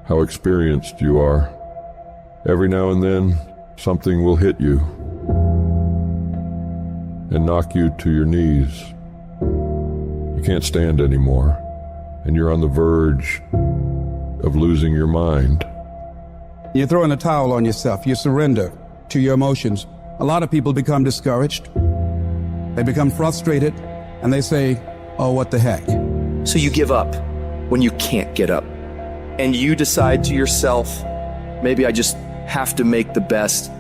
how experienced you are. Every now and then, something will hit you and knock you to your knees. You can't stand anymore, and you're on the verge of losing your mind. You throw in a towel on yourself. You surrender to your emotions. A lot of people become discouraged. They become frustrated, and they say, oh, what the heck? So you give up when you can't get up. And you decide to yourself, maybe I just have to make the best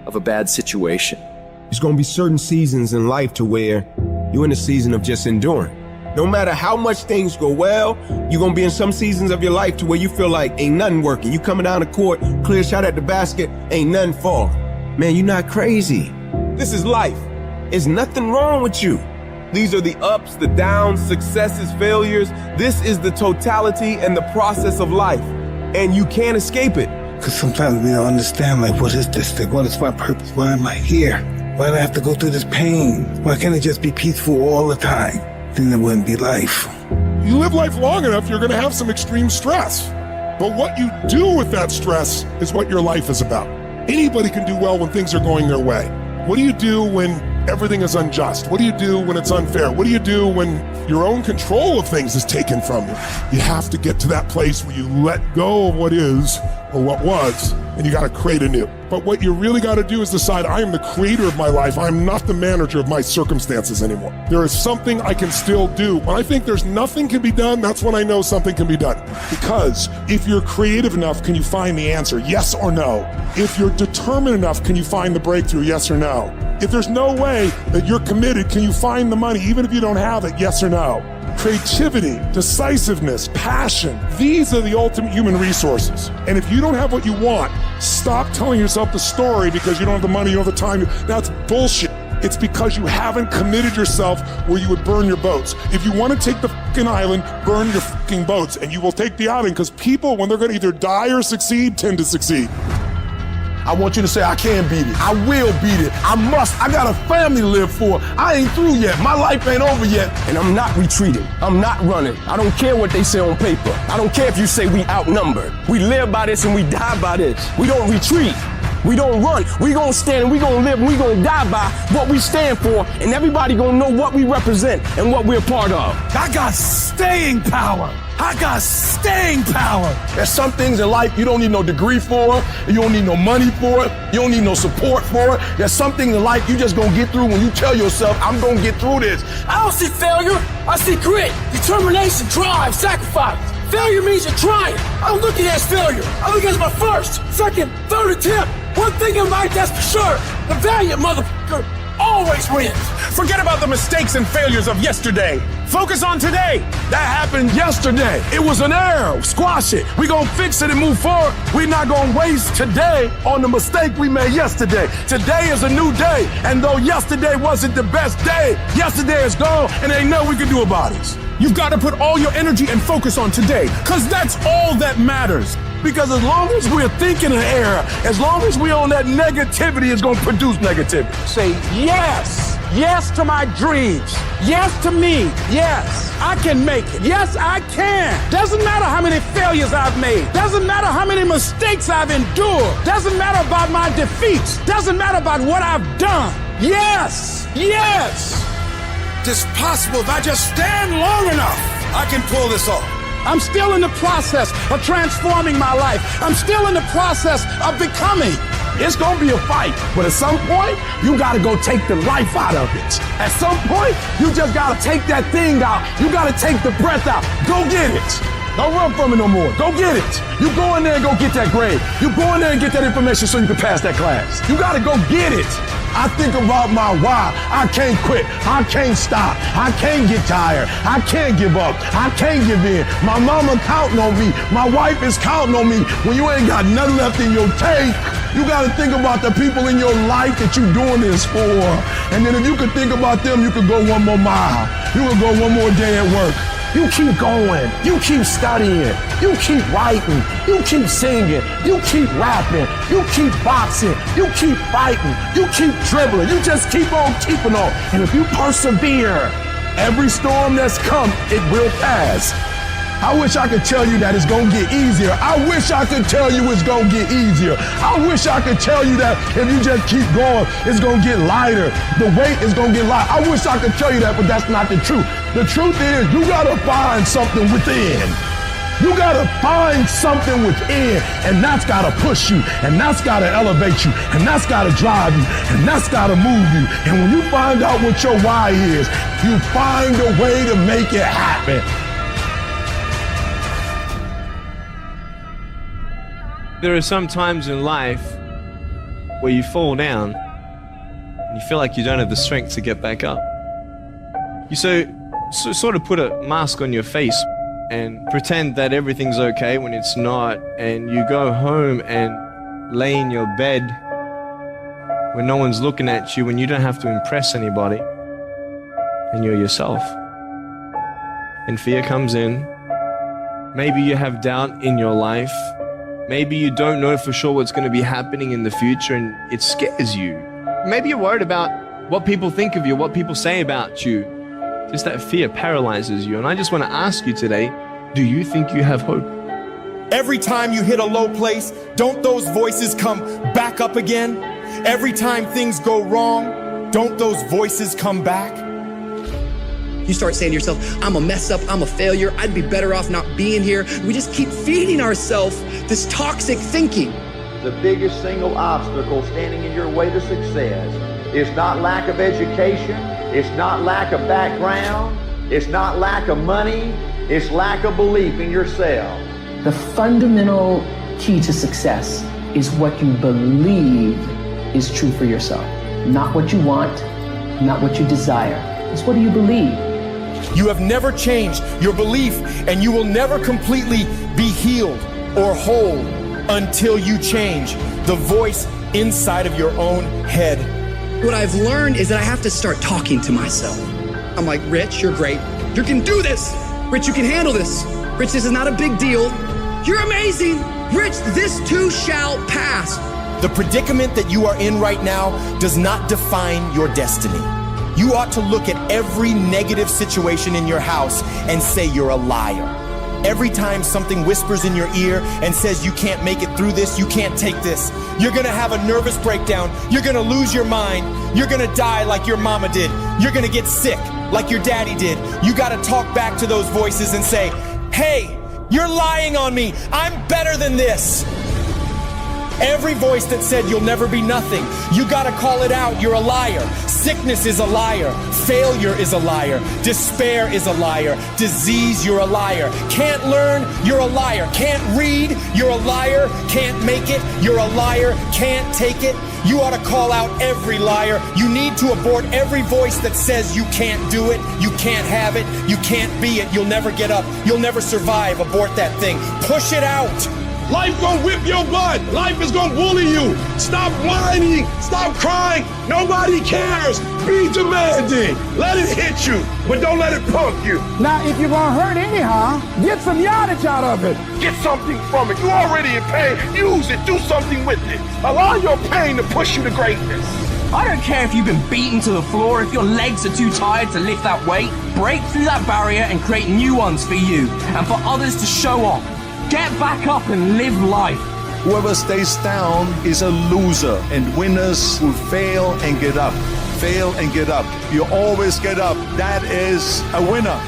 of a bad situation. There's gonna be certain seasons in life to where you're in a season of just enduring. No matter how much things go well, you're gonna be in some seasons of your life to where you feel like ain't nothing working. You coming down the court, clear shot at the basket, ain't nothing falling. Man, you're not crazy. This is life. There's nothing wrong with you. These are the ups, the downs, successes, failures. This is the totality and the process of life. And you can't escape it. Because sometimes we don't understand, like, what is this thing? What is my purpose? Why am I here? Why do I have to go through this pain? Why can't it just be peaceful all the time? Then it wouldn't be life. You live life long enough, you're going to have some extreme stress. But what you do with that stress is what your life is about. Anybody can do well when things are going their way. What do you do when everything is unjust? What do you do when it's unfair? What do you do when your own control of things is taken from you? You have to get to that place where you let go of what is or what was, and you got to create anew. But what you really got to do is decide, I am the creator of my life. I'm not the manager of my circumstances anymore. There is something I can still do. When I think there's nothing can be done, that's when I know something can be done. Because if you're creative enough, can you find the answer? Yes or no? If you're determined enough, can you find the breakthrough? Yes or no? If there's no way that you're committed, can you find the money, even if you don't have it? Yes or no? Creativity, decisiveness, passion, these are the ultimate human resources. And if you don't have what you want, stop telling yourself the story because you don't have the money, you don't have the time. That's bullshit. It's because you haven't committed yourself where you would burn your boats. If you want to take the fucking island, burn your fucking boats, and you will take the island, because people, when they're going to either die or succeed, tend to succeed. I want you to say, I can beat it. I will beat it. I must. I got a family to live for. I ain't through yet. My life ain't over yet. And I'm not retreating. I'm not running. I don't care what they say on paper. I don't care if you say we outnumbered. We live by this and we die by this. We don't retreat. We don't run. We gonna stand and we gonna live and we gonna die by what we stand for, and everybody gonna know what we represent and what we're a part of. I got staying power. I got staying power. There's some things in life you don't need no degree for. You don't need no money for it. You don't need no support for it. There's some things in life you just gonna get through when you tell yourself, I'm gonna get through this. I don't see failure. I see grit, determination, drive, sacrifice. Failure means you're trying. I don't look at it as failure. I look at it as my first, second, third attempt. One thing in life that's for sure, the valiant motherfucker always wins. Forget about the mistakes and failures of yesterday. Focus on today. That happened yesterday. It was an error. Squash it. We gonna fix it and move forward. We're not gonna waste today on the mistake we made yesterday. Today is a new day. And though yesterday wasn't the best day, yesterday is gone and ain't nothing we can do about it. You've got to put all your energy and focus on today, because that's all that matters. Because as long as we're thinking an error, as long as we're on that negativity, it's gonna produce negativity. Say yes. Yes to my dreams. Yes to me. Yes, I can make it. Yes, I can. Doesn't matter how many failures I've made. Doesn't matter how many mistakes I've endured. Doesn't matter about my defeats. Doesn't matter about what I've done. Yes. Yes. It's possible if I just stand long enough, I can pull this off. I'm still in the process of transforming my life. I'm still in the process of becoming. It's gonna be a fight, but at some point, you gotta go take the life out of it. At some point, you just gotta take that thing out. You gotta take the breath out. Go get it. Don't run from it no more. Go get it. You go in there and go get that grade. You go in there and get that information so you can pass that class. You gotta go get it. I think about my why. I can't quit. I can't stop. I can't get tired. I can't give up. I can't give in. My mama counting on me. My wife is counting on me. When you ain't got nothing left in your tank, you gotta think about the people in your life that you're doing this for. And then if you could think about them, you could go one more mile. You could go one more day at work. You keep going, you keep studying, you keep writing, you keep singing, you keep rapping, you keep boxing, you keep fighting, you keep dribbling, you just keep on keeping on. And if you persevere, every storm that's come, it will pass. I wish I could tell you that it's gonna get easier. I wish I could tell you it's gonna get easier. I wish I could tell you that if you just keep going, it's gonna get lighter. The weight is gonna get lighter. I wish I could tell you that, but that's not the truth. The truth is, you gotta find something within. You gotta find something within, and that's gotta push you, and that's gotta elevate you, and that's gotta drive you, and that's gotta move you. And when you find out what your why is, you find a way to make it happen. There are some times in life where you fall down and you feel like you don't have the strength to get back up. You sort of put a mask on your face and pretend that everything's okay when it's not, and you go home and lay in your bed when no one's looking at you, when you don't have to impress anybody, and you're yourself. And fear comes in. Maybe you have doubt in your life. Maybe you don't know for sure what's going to be happening in the future and it scares you. Maybe you're worried about what people think of you, what people say about you. Just that fear paralyzes you. And I just want to ask you today, do you think you have hope? Every time you hit a low place, don't those voices come back up again? Every time things go wrong, don't those voices come back? You start saying to yourself, I'm a mess up, I'm a failure, I'd be better off not being here. We just keep feeding ourselves this toxic thinking. The biggest single obstacle standing in your way to success is not lack of education, it's not lack of background, it's not lack of money, it's lack of belief in yourself. The fundamental key to success is what you believe is true for yourself. Not what you want, not what you desire. It's what do you believe? You have never changed your belief, and you will never completely be healed or whole until you change the voice inside of your own head. What I've learned is that I have to start talking to myself. I'm like, Rich, you're great. You can do this. Rich, you can handle this. Rich, this is not a big deal. You're amazing. Rich, this too shall pass. The predicament that you are in right now does not define your destiny. You ought to look at every negative situation in your house and say you're a liar. Every time something whispers in your ear and says you can't make it through this, you can't take this, you're gonna have a nervous breakdown, you're gonna lose your mind, you're gonna die like your mama did, you're gonna get sick like your daddy did. You gotta talk back to those voices and say, hey, you're lying on me, I'm better than this. Every voice that said you'll never be nothing, you gotta call it out, you're a liar. Sickness is a liar. Failure is a liar. Despair is a liar. Disease, you're a liar. Can't learn, you're a liar. Can't read, you're a liar. Can't make it, you're a liar. Can't take it. You ought to call out every liar. You need to abort every voice that says you can't do it, you can't have it, you can't be it, you'll never get up, you'll never survive. Abort that thing. Push it out. Life gonna whip your butt. Life is gonna bully you. Stop whining. Stop crying. Nobody cares. Be demanding. Let it hit you, but don't let it punk you. Now, if you're gonna hurt anyhow, get some yardage out of it. Get something from it. You're already in pain. Use it. Do something with it. Allow your pain to push you to greatness. I don't care if you've been beaten to the floor, if your legs are too tired to lift that weight. Break through that barrier and create new ones for you and for others to show off. Get back up and live life. Whoever stays down is a loser, and winners will fail and get up. Fail and get up. You always get up. That is a winner.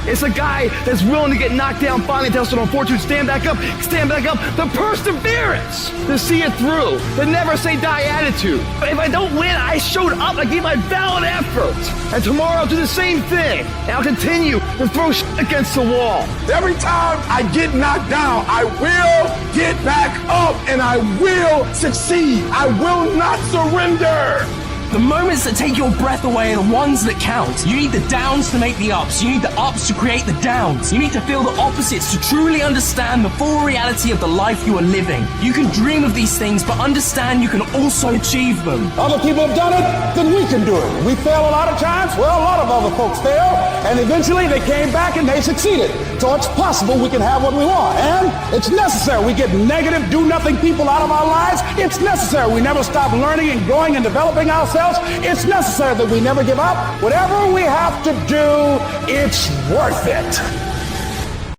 It's a guy that's willing to get knocked down, finally tested on fortune, stand back up, the perseverance to see it through, the never say die attitude. But if I don't win, I showed up, I gave my valid effort. And tomorrow I'll do the same thing. And I'll continue to throw shit against the wall. Every time I get knocked down, I will get back up and I will succeed. I will not surrender. The moments that take your breath away are the ones that count. You need the downs to make the ups. You need the ups to create the downs. You need to feel the opposites to truly understand the full reality of the life you are living. You can dream of these things, but understand you can also achieve them. Other people have done it, then we can do it. We fail a lot of times. Well, a lot of other folks fail, and eventually they came back and they succeeded. So it's possible we can have what we want, and it's necessary. We get negative, do-nothing people out of our lives. It's necessary. We never stop learning and growing and developing ourselves. It's necessary that we never give up. Whatever we have to do, it's worth it.